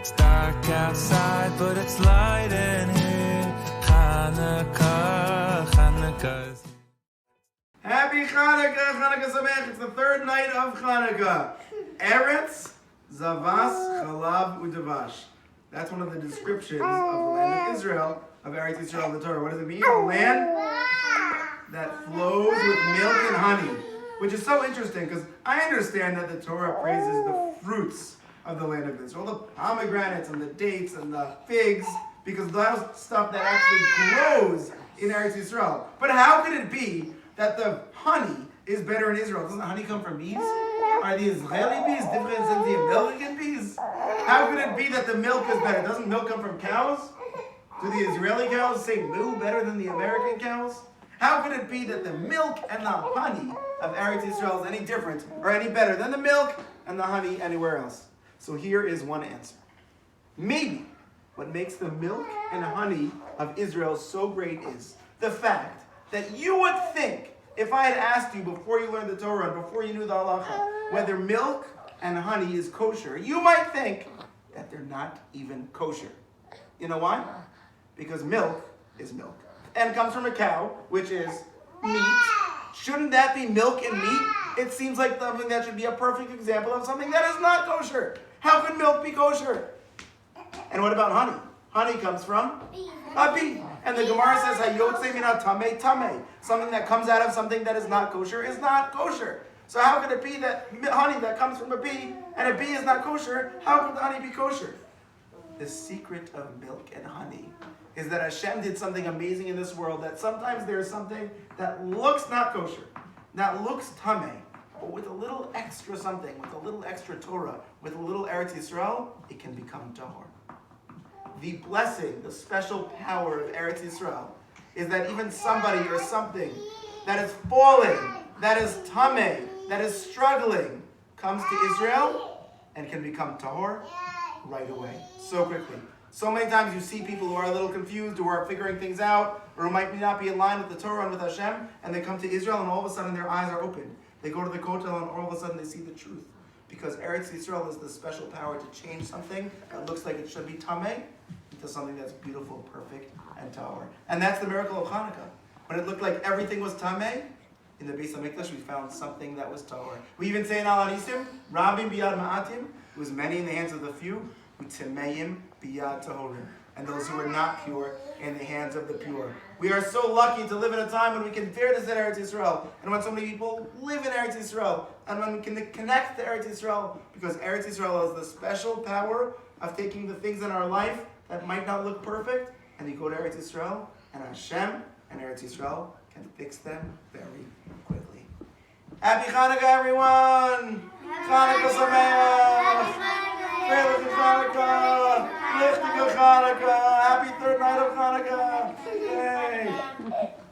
It's dark outside, but it's light in here. Chanuka, Chanuka. Happy Chanuka, Chanuka Sameach. It's the third night of Chanuka. Eretz, Zavas, Chalav, Udavash. That's one of the descriptions of the land of Israel, of Eretz Yisrael, the Torah. What does it mean? A land that flows with milk and honey. Which is so interesting, because I understand that the Torah praises the fruits of the land of Israel, the pomegranates and the dates and the figs, because that's stuff that actually grows in Eretz Yisrael. But how could it be that the honey is better in Israel? Doesn't honey come from bees? Are the Israeli bees different than the American bees? How could it be that the milk is better? Doesn't milk come from cows? Do the Israeli cows say moo better than the American cows? How could it be that the milk and the honey of Eretz Yisrael is any different or any better than the milk and the honey anywhere else? So here is one answer. Maybe what makes the milk and honey of Israel so great is the fact that you would think, if I had asked you before you learned the Torah and before you knew the halacha, whether milk and honey is kosher, you might think that they're not even kosher. You know why? Because milk is milk. And comes from a cow, which is meat. Shouldn't that be milk and meat? It seems like something that should be a perfect example of something that is not kosher. How can milk be kosher? And what about honey? Honey comes from a bee. And the Gemara says, Hayotze mina tamei tamei. Something that comes out of something that is not kosher is not kosher. So how could it be that honey that comes from a bee and a bee is not kosher? How could the honey be kosher? The secret of milk and honey is that Hashem did something amazing in this world, that sometimes there is something that looks not kosher, that looks tameh, but with a little extra something, with a little extra Torah, with a little Eretz Yisrael, it can become tahor. The blessing, the special power of Eretz Yisrael is that even somebody or something that is falling, that is tameh, that is struggling, comes to Israel and can become tahor right away, so quickly. So many times you see people who are a little confused, who are figuring things out, or who might not be in line with the Torah and with Hashem, and they come to Israel and all of a sudden their eyes are open. They go to the Kotel and all of a sudden they see the truth. Because Eretz Yisrael is the special power to change something that looks like it should be tameh into something that's beautiful, perfect, and tahor. And that's the miracle of Chanuka. When it looked like everything was tameh, in the Beis HaMikdash we found something that was tahor. We even say in Al Hanisim, Rabim biyad ma'atim, it was many in the hands of the few, Utemeim biyad tahorim, and those who are not pure in the hands of the pure. We are so lucky to live in a time when we can fear this in Eretz Yisrael, and when so many people live in Eretz Yisrael, and when we can connect to Eretz Yisrael, because Eretz Yisrael has the special power of taking the things in our life that might not look perfect, and you go to Eretz Yisrael, and Hashem and Eretz Yisrael can fix them very quickly. Happy Chanuka, everyone! Chanuka Sameach! Freilich Chanuka! Lichtige Chanuka! Happy third night of Chanuka! Yay!